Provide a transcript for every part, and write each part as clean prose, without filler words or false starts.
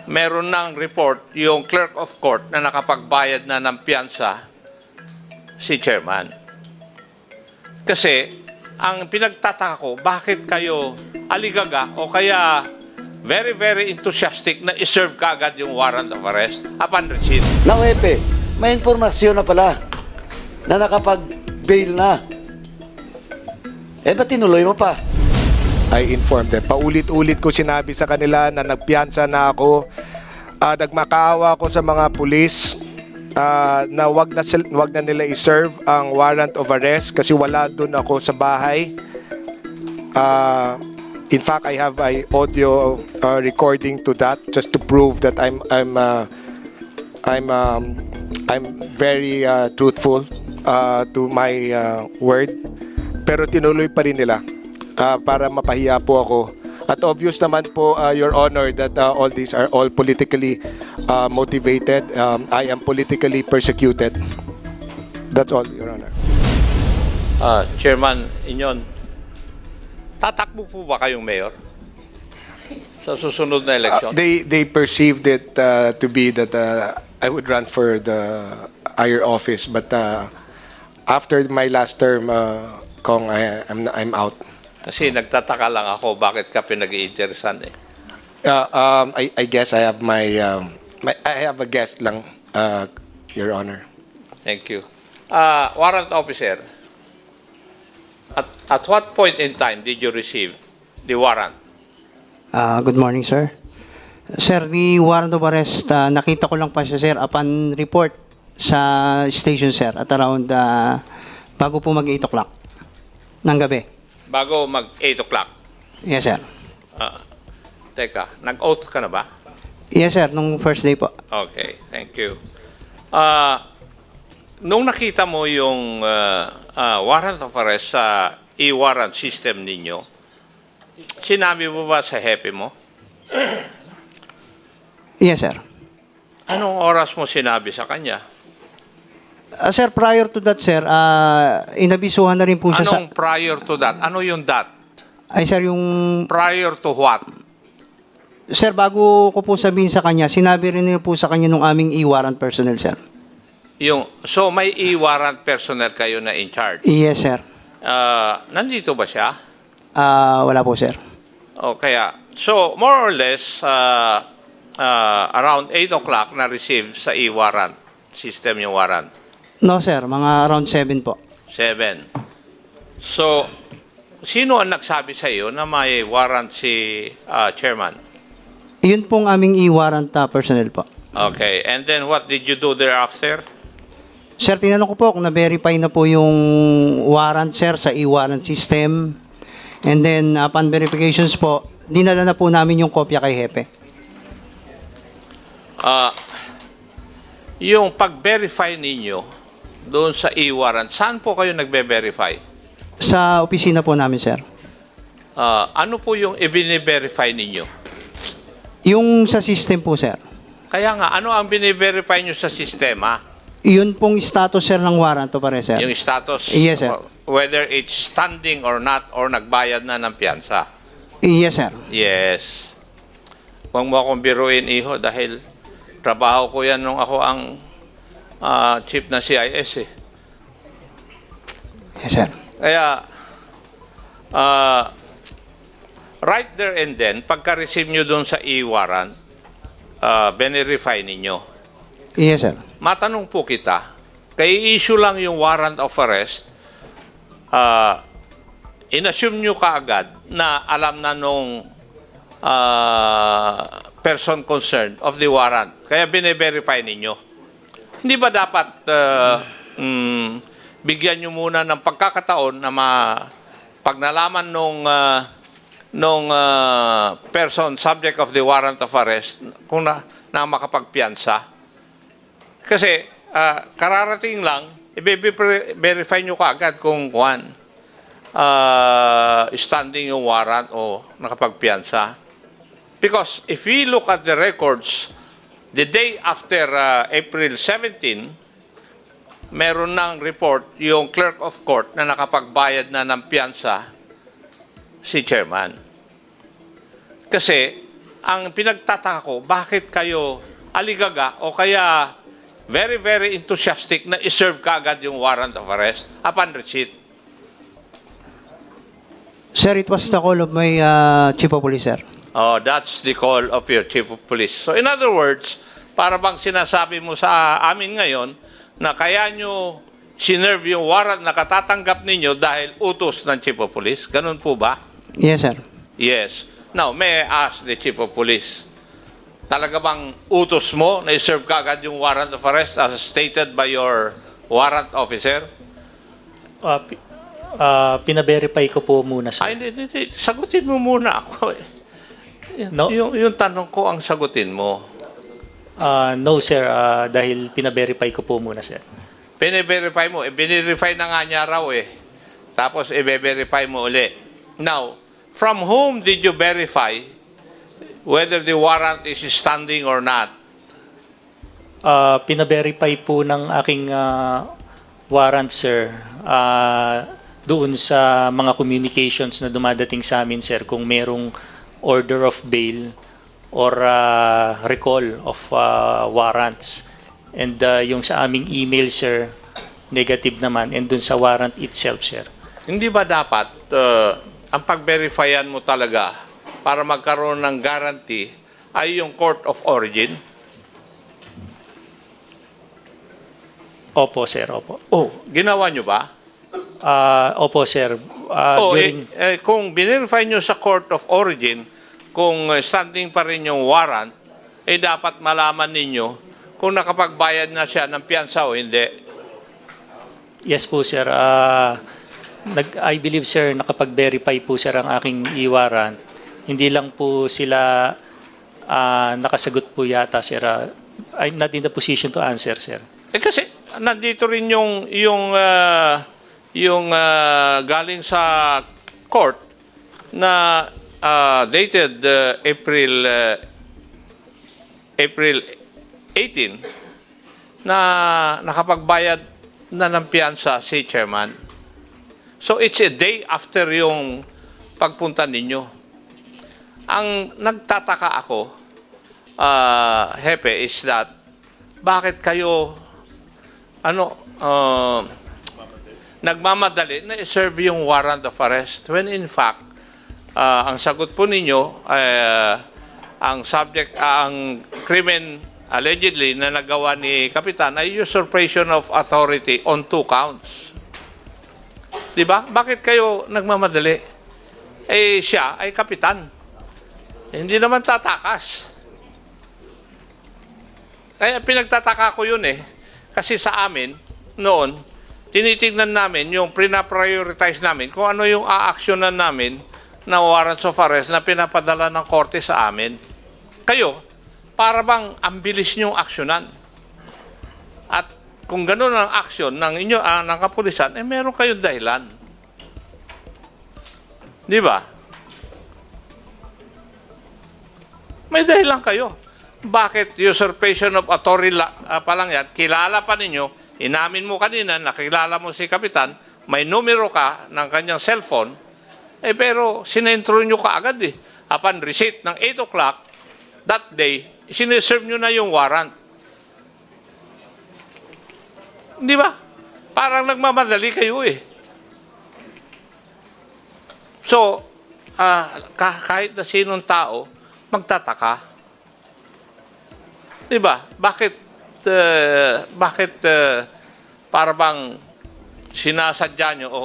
meron ng report yung clerk of court na nakapagbayad na ng piyansa si chairman. Kasi ang pinagtataka ko, bakit kayo aligaga o kaya very, very enthusiastic na iserve kaagad yung warrant of arrest upon receipt? Now, Epe, may informasyon na pala na nakapag-bail na. Eh, ba't tinuloy mo pa? I informed them. Paulit-ulit ko sinabi sa kanila na nagpiyansa na ako. Nagmakaawa ako sa mga pulis na wag na nila i-serve ang warrant of arrest kasi wala doon ako sa bahay. In fact, I have my audio recording to that just to prove that I'm very truthful to my word. Pero tinuloy pa rin nila para mapahiya po ako. At obvious naman po, Your Honor, that all these are all politically motivated. I am politically persecuted. That's all, Your Honor. Chairman Inyon, tatakbo po ba kayong mayor sa susunod na eleksyon? They perceived it to be that I would run for the higher office, but after my last term, Kong, I'm out. Kasi nagtataka lang ako bakit ka pinag-iinteresan eh. I guess I have I have a guest lang, Your Honor. Thank you. Warrant officer, at what point in time did you receive the warrant? Good morning, sir. Sir, the warrant of arrest, nakita ko lang pa siya, sir, upon report sa station, sir, at around bago po mag 8 o'clock ng gabi. Bago mag 8 o'clock? Yes, sir. Teka, nag-oath ka na ba? Yes, sir, nung first day po. Okay, thank you. Nung nakita mo yung warrant of arrest sa e-warrant system ninyo, sinabi mo ba sa hepe mo? Yes, sir. Anong oras mo sinabi sa kanya? Sir, prior to that, sir, inabisuhan na rin po siya Anong prior to that? Ano yung that? Ay, sir, yung... Prior to what? Sir, bago ko po sabihin sa kanya, sinabi rin niyo po sa kanya nung aming e-warrant personnel, sir. So may e-warrant personnel kayo na in charge? Yes, sir. Nandito ba siya? Wala po, sir. O kaya, so more or less, around 8 o'clock na-receive sa e-warrant system yung warrant? No, sir. Mga around 7 po. 7. So, sino ang nagsabi sa iyo na may warrant si chairman? Yun pong aming e-warrant personnel po. Okay. And then what did you do thereafter? Sir, tinanong ko po kung na-verify na po yung warrant, sir, sa e-warrant system. And then, upon verifications po, dinala na po namin yung kopya kay Hepe. Yung pag-verify ninyo doon sa e-warrant, saan po kayo nagbe-verify? Sa opisina po namin, sir. Ano po yung i-verify ninyo? Yung sa system po, sir. Kaya nga, ano ang bine-verify nyo sa sistema? Yun pong status, sir, ng warrant to pare, sir. Yung status? Yes, sir. Whether it's standing or not, or nagbayad na ng piyansa? Yes, sir. Yes. Huwag mo akong biruin, iho, dahil trabaho ko yan nung ako ang chief ng CIS eh. Yes, sir. Kaya, right there and then, pagka-receive nyo doon sa e-warrant, verify ninyo. Yes, sir. Matanong po kita, kay issue lang yung warrant of arrest, inassume nyo kaagad na alam na nung person concerned of the warrant. Kaya bine-verify ninyo. Hindi ba dapat bigyan nyo muna ng pagkakataon na pag nalaman nung person subject of the warrant of arrest kung na makapagpiyansa? Kasi kararating lang, i-verify nyo kaagad kung standing yung warrant o nakapagpiyansa. Because if we look at the records, the day after April 17, meron ng report yung clerk of court na nakapagbayad na ng piyansa si chairman. Kasi ang pinagtataka ko, bakit kayo aligaga o kaya very, very enthusiastic na iserve kaagad yung warrant of arrest upon receipt? Sir, it was the call of my chief of police, sir. Oh, that's the call of your chief of police. So in other words, para bang sinasabi mo sa amin ngayon na kaya nyo sinerve yung warrant na katatanggap ninyo dahil utos ng chief of police? Ganun po ba? Yes, sir. Yes. Now, may I ask the chief of police, talaga bang utos mo na iserve kaagad yung warrant of arrest as stated by your warrant officer? Pina-verify ko po muna, sir. Ay, hindi. Sagutin mo muna ako. No, Yung tanong ko ang sagutin mo. no, sir. Dahil pina-verify ko po muna, sir. Pine-verify mo. Binirify na nga niya raw eh. Tapos i-verify mo uli. Now, from whom did you verify whether the warrant is standing or not? Pina-verify po ng aking warrant, sir. Doon sa mga communications na dumadating sa amin, sir, kung merong order of bail or recall of warrants. And yung sa aming email, sir, negative naman. And doon sa warrant itself, sir. Hindi ba dapat ang pag-verifyan mo talaga para magkaroon ng guarantee ay yung court of origin? Opo, sir. Opo. Oh, ginawa nyo ba? Opo, sir. During... Kung binirify nyo sa court of origin, kung standing pa rin yung warrant, dapat malaman ninyo kung nakapagbayad na siya ng piyansa o hindi. Yes po, sir. I believe, sir, nakapag-verify po, sir, ang aking e-warrant. Hindi lang po sila nakasagot po yata, sir. I'm not in the position to answer, sir. Kasi nandito rin yung galing sa court na dated April 18 na nakapagbayad na ng piyansa si chairman. So it's a day after yung pagpunta ninyo. Ang nagtataka ako, Hepe, is that bakit kayo nagmamadali na i-serve yung warrant of arrest when in fact ang sagot po ninyo ang krimen allegedly na nagawa ni Kapitan ay usurpation of authority on 2 counts. 'Di ba? Bakit kayo nagmamadali? Siya ay kapitan. Hindi naman tatakas. Kaya pinagtataka ko 'yun kasi sa amin noon tinitingnan namin yung pina-prioritize namin kung ano yung aaksyonan namin na warrants of arrest na pinapadala ng korte sa amin. Kayo, para bang ang bilis niyong aksyonan? At kung gano'n ang aksyon ng inyo, ng kapulisan, meron kayong dahilan. Di ba? May dahilan kayo. Bakit usurpation of authority pa lang yan, kilala pa ninyo, inamin mo kanina, nakilala mo si Kapitan, may numero ka ng kanyang cellphone, pero sinentro nyo ka agad Upon receipt ng 8 o'clock, that day, sineserve nyo na yung warrant. Di ba? Parang nagmamadali kayo So, kahit na sinong tao, magtataka. Di ba? Bakit para bang sinasadya nyo o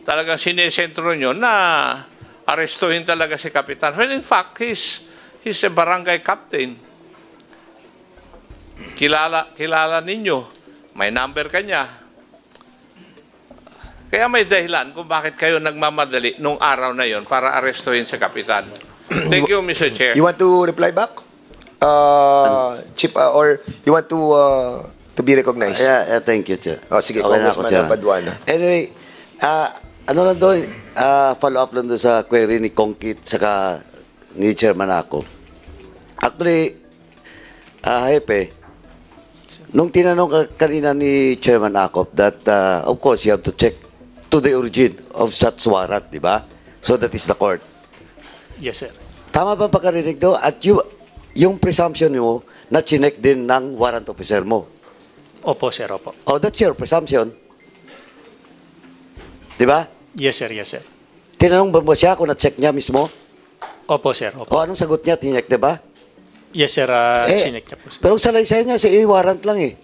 talagang sinesentro nyo na arestuhin talaga si Kapitan? When in fact, he's a barangay captain. Kilala ninyo. May number kanya. Kaya may dahilan kung bakit kayo nagmamadali nung araw na yon para arestuhin si Kapitan. Thank you, Mr. Chair. You want to reply back? Chief, or you want to be recognized? Yeah, thank you, Chair. Sige, Okay na ako, Congressman Chairman. Paduano. Anyway, ano lang doon, follow up lang doon sa query ni Kongkit saka ni Chairman ako. Actually, Hepe, nung tinanong ka kanina ni Chairman Akop that, of course, you have to check to the origin of such warrant, di ba? So that is the court. Yes, sir. Tama ba ang pagkarinig do? At yung presumption mo na chinek din ng warrant officer mo. Opo, sir, opo. Oh, that's your presumption. Di ba? Yes, sir, yes, sir. Tinanong ba mo siya kung na-check niya mismo? Opo, sir, O opo. anong sagot niya? Tinek, di ba? Yes, sir, chinek niya po, sir. Pero sa laysay niya, warrant lang eh.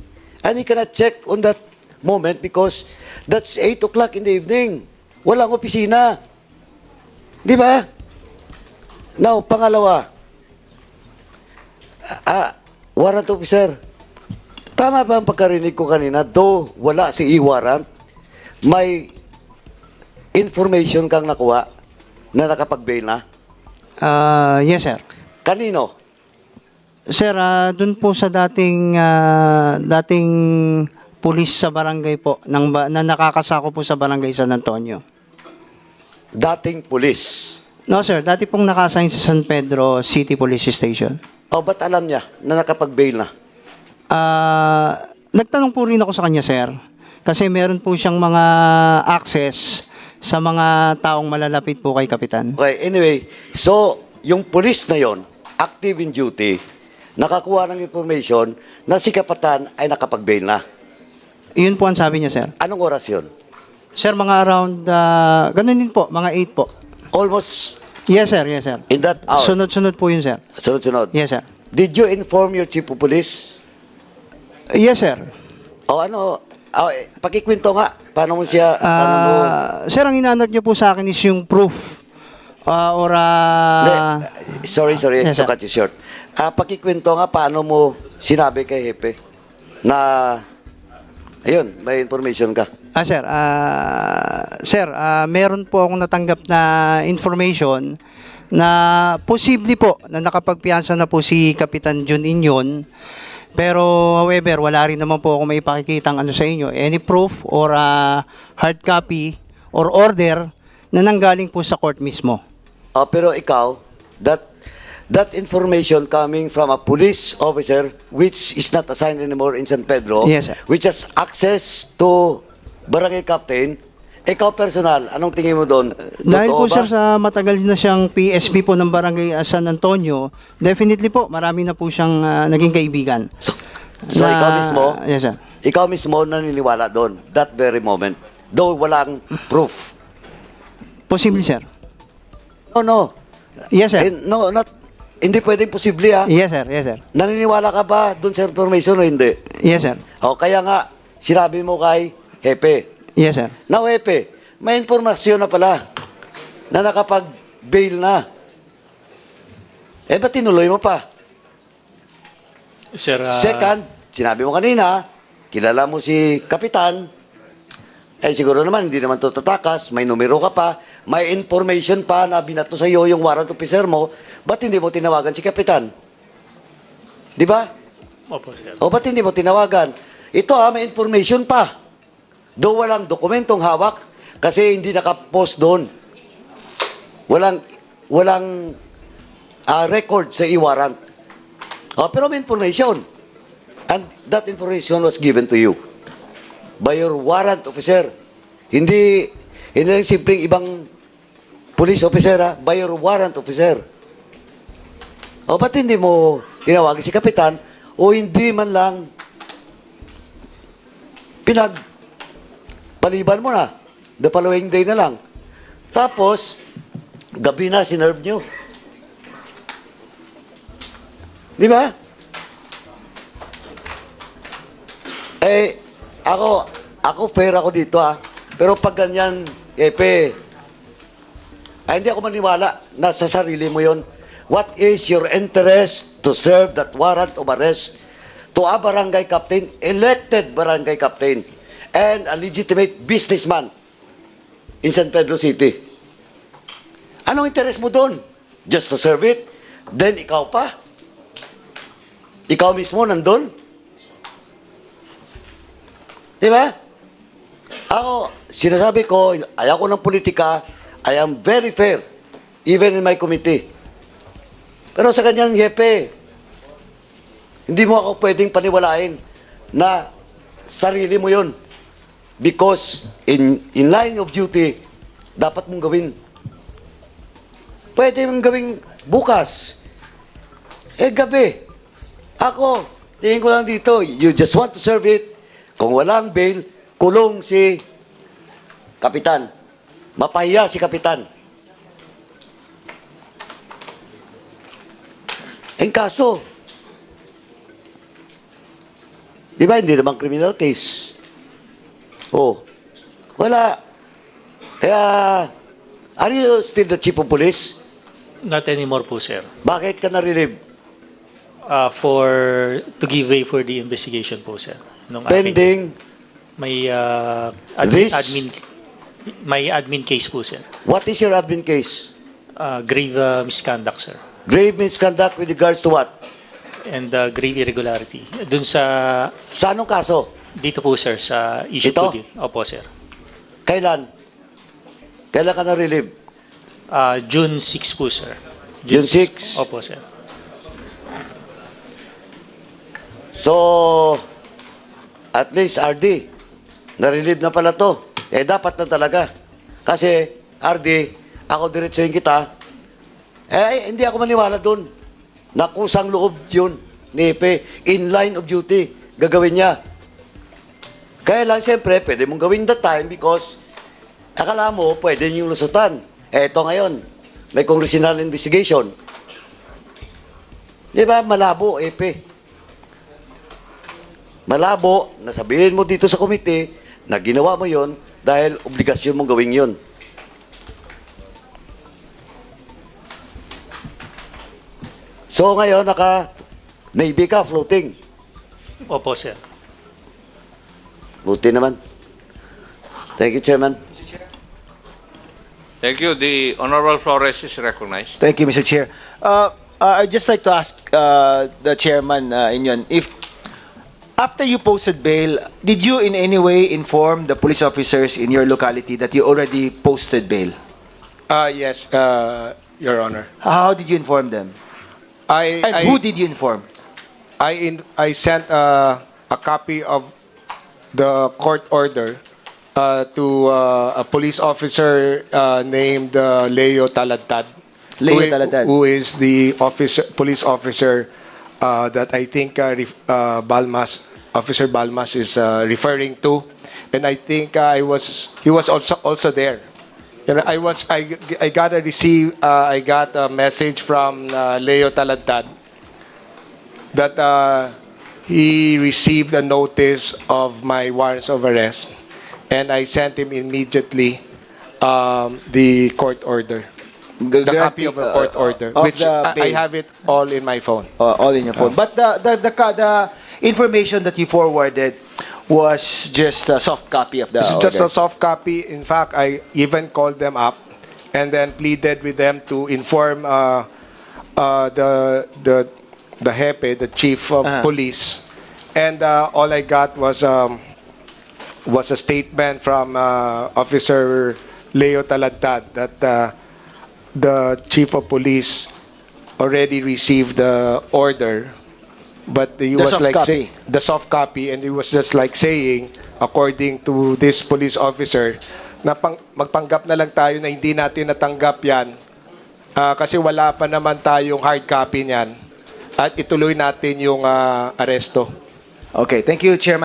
And he cannot check on that moment because that's 8 o'clock in the evening. Walang opisina. Di ba? Now, pangalawa, warrant officer, tama ba ang pagkarinig ko kanina, though wala si e-warrant, may information kang nakuha na nakapag-bail na? Yes, sir. Kanino? Sir, dun po sa dating pulis sa barangay po, na nakakasako po sa barangay San Antonio. Dating pulis. No, sir. Dati pong nakasign sa San Pedro City Police Station. O, ba't alam niya na nakapag-bail na? Nagtanong po rin ako sa kanya, sir. Kasi meron po siyang mga access sa mga taong malalapit po kay Kapitan. Okay, anyway, so, yung pulis na yon, active in duty, nakakuha ng information na si Kapatan ay nakapag-bail na. Yun po ang sabi niya, sir. Anong oras yun? Sir, mga around, ganun din po, mga 8 po. Almost Yes, sir. Yes, sir. in that hour. Sunod-sunod po yun, sir. Sunod-sunod. Yes, sir. Did you inform your chief of police? Yes, sir. O ano, pakikwento nga, paano mo siya, paano mo... Sir, ang inanap niyo po sa akin is yung proof. Hindi, sorry, Yes, to sir. cut you short. Pakikwento nga, paano mo sinabi kay Hepe na, ayun, may information ka. Sir, meron po akong natanggap na information na posible po na nakapagpiyansa na po si Kapitan Jun Inyon. Pero however, wala rin naman po ako may pakikitang ano sa inyo. Any proof or hard copy or order na nanggaling po sa court mismo. Pero ikaw, that information coming from a police officer which is not assigned anymore in San Pedro, Yes, sir. which has access to barangay captain, ikaw personal, anong tingin mo doon? Dahil Totoo po ba? sir sa matagal na siyang PSP po ng Barangay San Antonio, definitely po marami na po siyang naging kaibigan. So Na- ikaw mismo, Yes, sir. ikaw mismo naniniwala doon, that very moment, though walang proof. Posible, sir. No. Yes, sir. No, hindi pwedeng posible ha. Yes, sir. Yes, sir. Naniniwala ka ba doon sa information o hindi? Yes, sir. O kaya nga, sinabi mo kay Hepe. Yes, sir. Now, Hepe, may informasyon na pala na nakapag-bail na. Ba't tinuloy mo pa? Sir, Second, sinabi mo kanina, kilala mo si Kapitan, siguro naman, hindi naman to tatakas, may numero ka pa, may information pa na binato sa iyo yung warrant officer mo, ba't hindi mo tinawagan si Kapitan? Di ba? opo, sir. O ba't hindi mo tinawagan? Ito may information pa. Doon walang dokumentong hawak kasi hindi nakapost doon. Walang record sa e-warrant. Pero may information. And that information was given to you by your warrant officer. Hindi lang simpleng ibang police officer, by your warrant officer. Ba't hindi mo tinawagin si Kapitan o hindi man lang paliban mo na. The following day na lang. Tapos, gabi na, sinerve nyo. Di ba? Ako fair ako dito Pero pag ganyan, hindi ako maniwala na sa sarili mo yon. What is your interest to serve that warrant of arrest to a barangay captain, elected barangay captain, and a legitimate businessman in San Pedro City? Anong interest mo doon? Just to serve it? Then ikaw pa? Ikaw mismo nandun? Di ba? Ako, sinasabi ko, ayaw ko ng politika, I am very fair, even in my committee. Pero sa kanyang Hepe, hindi mo ako pwedeng paniwalain na sarili mo yun. Because in line of duty, dapat mong gawin. Pwede mong gawing bukas. Gabi. Ako, tingin ko lang dito, you just want to serve it. Kung walang bail, kulong si Kapitan. Mapahiya si Kapitan. Kaso, di ba hindi naman criminal case? Oh, wala. Kaya, are you still the chief of police? Not anymore po, sir. Bakit ka na-relieve? To give way for the investigation po, sir. Nung Pending may This? may admin case po, sir. what is your admin case? Grave misconduct, sir. Grave misconduct with regards to what? And grave irregularity. Dun sa, Sa anong kaso? dito po, sir, sa issue Ito? po din. Opo, sir. Kailan? Kailan ka na-relieve? June 6 po, sir. June 6? Opo, sir. So, at least RD, na-relieve na pala to. Dapat na talaga. Kasi, RD, ako diretsuhin kita. Hindi ako maniwala dun. Nakusang loob yun ni Epe. In line of duty. Gagawin niya. Kaya lang, siyempre, pwede mong gawin that time because akala mo, pwede niyong lusutan. Ito ngayon, may congressional investigation. Di ba? Malabo, Epe. Malabo, nasabihin mo dito sa komite na ginawa mo yon dahil obligasyon mong gawin yon. So ngayon, naka-Navy ka, floating. Opo, sir. Buti naman. Thank you, Chairman. Thank you. The Honorable Flores is recognized. Thank you, Mr. Chair. I'd just like to ask the chairman, Inyon, if after you posted bail, did you in any way inform the police officers in your locality that you already posted bail? Yes, Your Honor. How did you inform them? And who did you inform? I sent a copy of the court order to a police officer named Leo Taladtad. Leo Taladtad. Who is the police officer that I think Officer Balmas is referring to, and I think he was also there. You know, I got a message from Leo Taladtad that he received a notice of my warrants of arrest, and I sent him immediately the court order. The copy of the court order, of which the I bail. have it all in my phone. All in your phone. But the information that you forwarded was just a soft copy of the It's just order. a soft copy. In fact, I even called them up and then pleaded with them to inform the Jefe, the chief of police, and all I got was a statement from Officer Leo Taladtad that the chief of police already received the order, but he The was soft like copy. the soft copy, and he was just like saying, according to this police officer, na magpanggap na lang tayo na hindi natin natanggap yan kasi wala pa naman tayong hard copy niyan at ituloy natin yung aresto. Okay, thank you, Chairman.